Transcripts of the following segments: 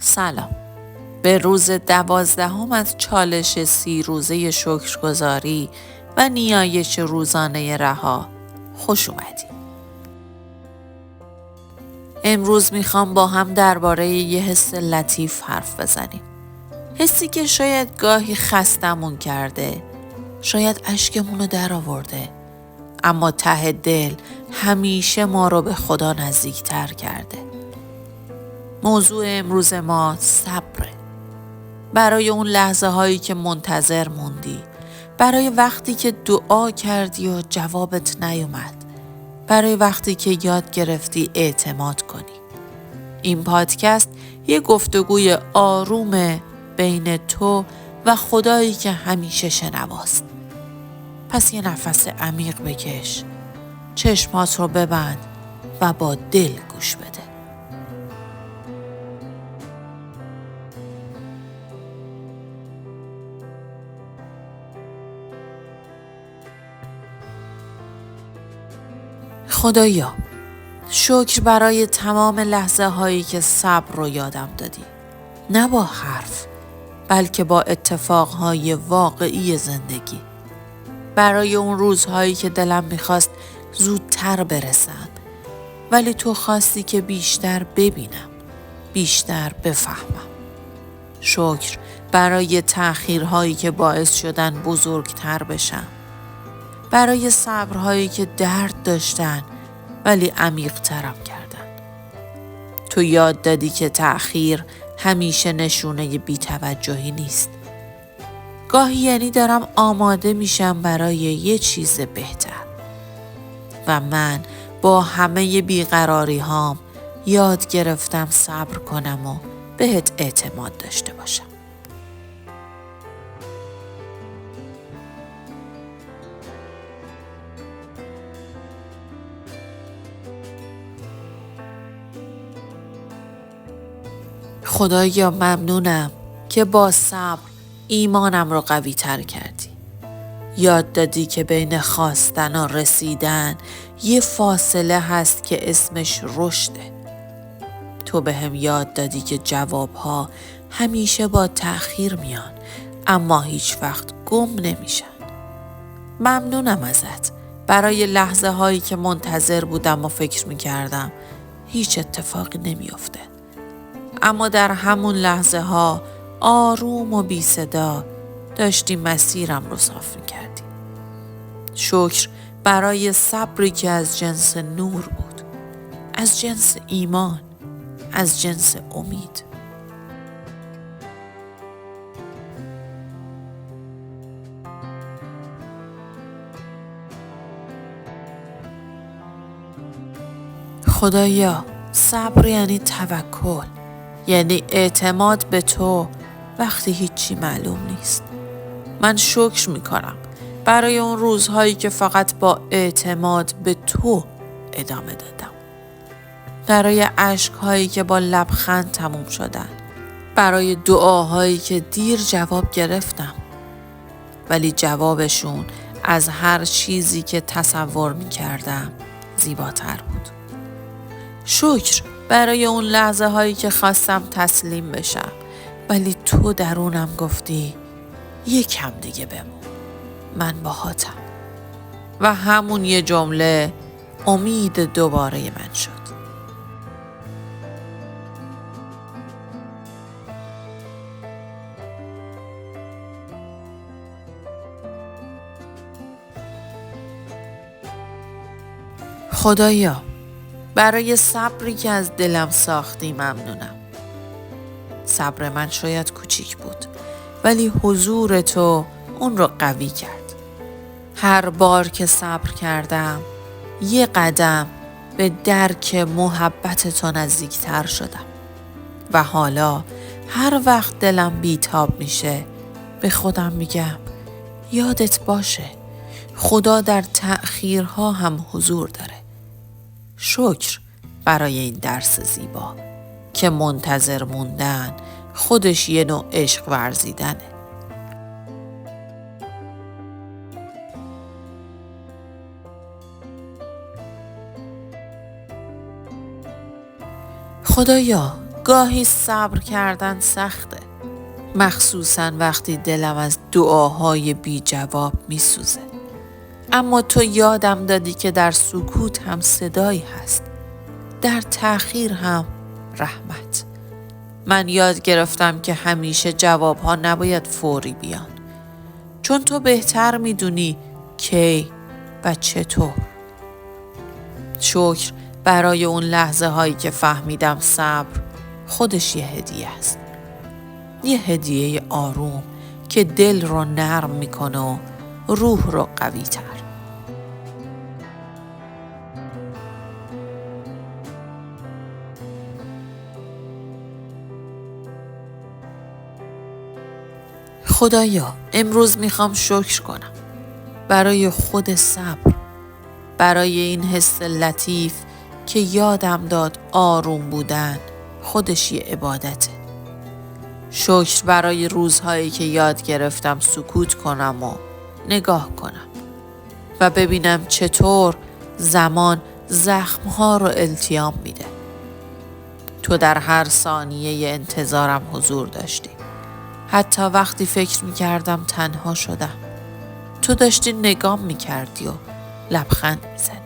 سلام. به روز 12 از چالش 30 روزه شکرگزاری و نیایش روزانه رها خوش اومدید. امروز میخوام با هم درباره یه حس لطیف حرف بزنیم. حسی که شاید گاهی خستمون کرده، شاید اشکمون در آورده، اما ته دل همیشه ما رو به خدا نزدیکتر کرده. موضوع امروز ما صبره. برای اون لحظه هایی که منتظر موندی، برای وقتی که دعا کردی و جوابت نیومد، برای وقتی که یاد گرفتی اعتماد کنی. این پادکست یه گفتگوی آرومه بین تو و خدایی که همیشه شنواست. پس یه نفس عمیق بکش، چشمات رو ببند و با دل گوش بده. خدایا، شکر برای تمام لحظه هایی که صبر رو یادم دادی. نه با حرف، بلکه با اتفاقهای واقعی زندگی. برای اون روزهایی که دلم میخواست زودتر برسم، ولی تو خواستی که بیشتر ببینم، بیشتر بفهمم. شکر برای تأخیرهایی که باعث شدن بزرگتر بشم. برای صبرهایی که درد داشتن ولی عمیق‌ترم کردن. تو یاد دادی که تأخیر همیشه نشونه بی‌توجهی نیست. گاهی یعنی دارم آماده میشم برای یه چیز بهتر. و من با همه بیقراری هام یاد گرفتم صبر کنم و بهت اعتماد داشته باشم. خدایا ممنونم که با صبر ایمانم رو قوی تر کردی. یاد دادی که بین خواستن و رسیدن یه فاصله هست که اسمش رشده. تو بهم یاد دادی که جوابها همیشه با تأخیر میان، اما هیچ وقت گم نمیشن. ممنونم ازت برای لحظه هایی که منتظر بودم و فکر میکردم هیچ اتفاقی نمیافته. اما در همون لحظه ها آروم و بی صدا داشتی مسیرم رو صاف می‌کردی. شکر برای صبری که از جنس نور بود، از جنس ایمان، از جنس امید. خدایا، صبر یعنی توکل، یعنی اعتماد به تو وقتی هیچی معلوم نیست. من شکر میکنم برای اون روزهایی که فقط با اعتماد به تو ادامه دادم. برای اشکهایی که با لبخند تموم شدن. برای دعاهایی که دیر جواب گرفتم. ولی جوابشون از هر چیزی که تصور میکردم زیباتر بود. شکر برای اون لحظه هایی که خواستم تسلیم بشم، ولی تو درونم گفتی یکم دیگه بمون، من باهاتم. و همون یه جمله امید دوباره من شد. خدایا، برای صبری که از دلم ساختی ممنونم. صبر من شاید کوچیک بود، ولی حضور تو اون رو قوی کرد. هر بار که صبر کردم، یه قدم به درک محبت تو نزدیکتر شدم. و حالا هر وقت دلم بیتاب میشه، به خودم میگم یادت باشه خدا در تأخیرها هم حضور داره. شکر برای این درس زیبا که منتظر موندن خودش یه نوع عشق ورزیدنه. خدایا، گاهی صبر کردن سخته، مخصوصاً وقتی دلم از دعاهای بی جواب می سوزه. اما تو یادم دادی که در سکوت هم صدایی هست، در تأخیر هم رحمت. من یاد گرفتم که همیشه جوابها نباید فوری بیان، چون تو بهتر میدونی کی و چطور. شکر برای اون لحظه هایی که فهمیدم صبر خودش یه هدیه است. یه هدیه آروم که دل رو نرم میکنه و روح رو قوی تر. خدایا امروز میخوام شکر کنم برای خود صبر، برای این حس لطیف که یادم داد آروم بودن خودش یه عبادته. شکر برای روزهایی که یاد گرفتم سکوت کنم و نگاه کنم و ببینم چطور زمان زخمها رو التیام میده. تو در هر ثانیه انتظارم حضور داشتی. حتی وقتی فکر میکردم تنها شدم، تو داشتی نگام میکردی و لبخند میزدی.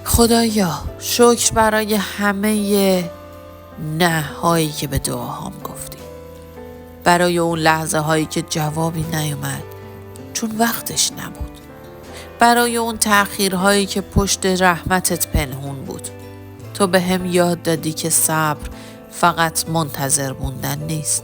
خدایا شکر برای همه نه هایی که به دعاهام گفتی، برای اون لحظه هایی که جوابی نیومد چون وقتش نبود، برای اون تأخیرهایی که پشت رحمتت پنهون بود. تو به هم یاد دادی که صبر فقط منتظر موندن نیست.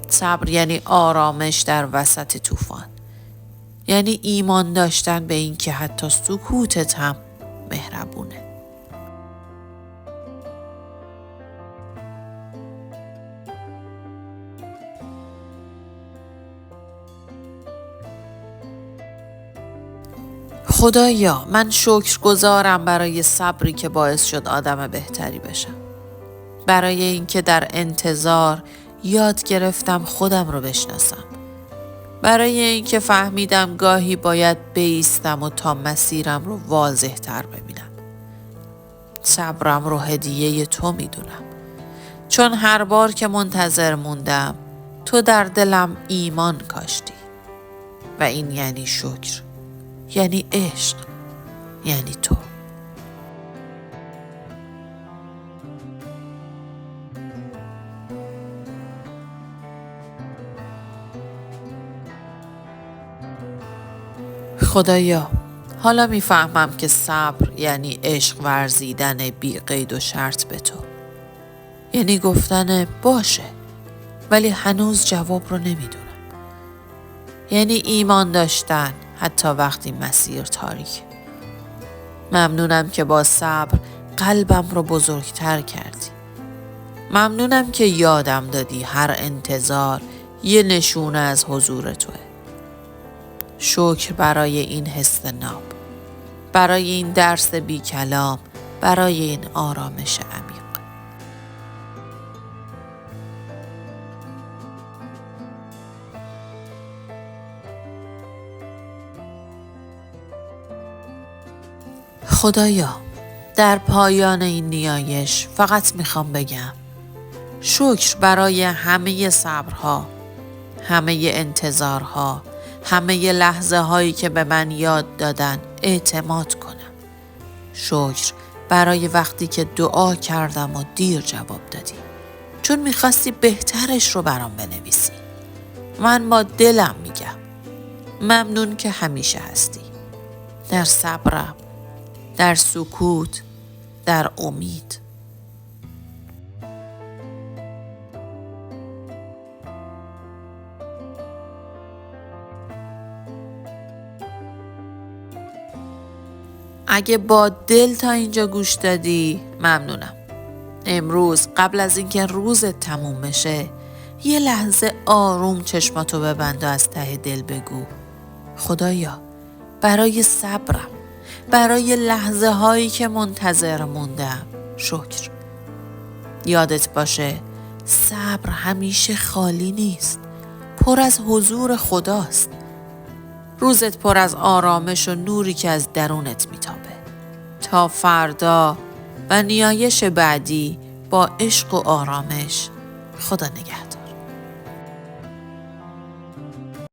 صبر یعنی آرامش در وسط طوفان، یعنی ایمان داشتن به این که حتی سکوتت هم مهربونه. خدایا من شکرگزارم برای صبری که باعث شد آدم بهتری بشم. برای اینکه در انتظار یاد گرفتم خودم رو بشناسم. برای اینکه فهمیدم گاهی باید بایستم و تا مسیرم رو واضح تر ببینم. صبرم رو هدیه تو میدونم. چون هر بار که منتظر موندم تو در دلم ایمان کاشتی. و این یعنی شکر، یعنی عشق، یعنی تو. خدایا حالا میفهمم که صبر یعنی عشق ورزیدن بی قید و شرط به تو. یعنی گفتن باشه ولی هنوز جواب رو نمیدونم. یعنی ایمان داشتن حتی وقتی مسیر تاریک. ممنونم که با صبر قلبم رو بزرگتر کردی. ممنونم که یادم دادی هر انتظار یه نشونه از حضور توه. شکر برای این حس ناب، برای این درس بی کلام، برای این آرامش عمیق. خدایا در پایان این نیایش فقط میخوام بگم شکر برای همه صبرها، همه انتظارها، همه لحظه هایی که به من یاد دادن اعتماد کنم. شکر برای وقتی که دعا کردم و دیر جواب دادی، چون میخواستی بهترش رو برام بنویسی. من با دلم میگم ممنون که همیشه هستی، در صبرم، در سکوت، در امید. اگه با دل تا اینجا گوش دادی ممنونم. امروز قبل از اینکه روزت تموم بشه یه لحظه آروم چشماتو ببند و از ته دل بگو خدایا برای صبرم، برای لحظه هایی که منتظر موندم شکر. یادت باشه صبر همیشه خالی نیست. پر از حضور خداست. روزت پر از آرامش و نوری که از درونت میتابه. تا فردا و نیایش بعدی با عشق و آرامش. خدا نگهدار.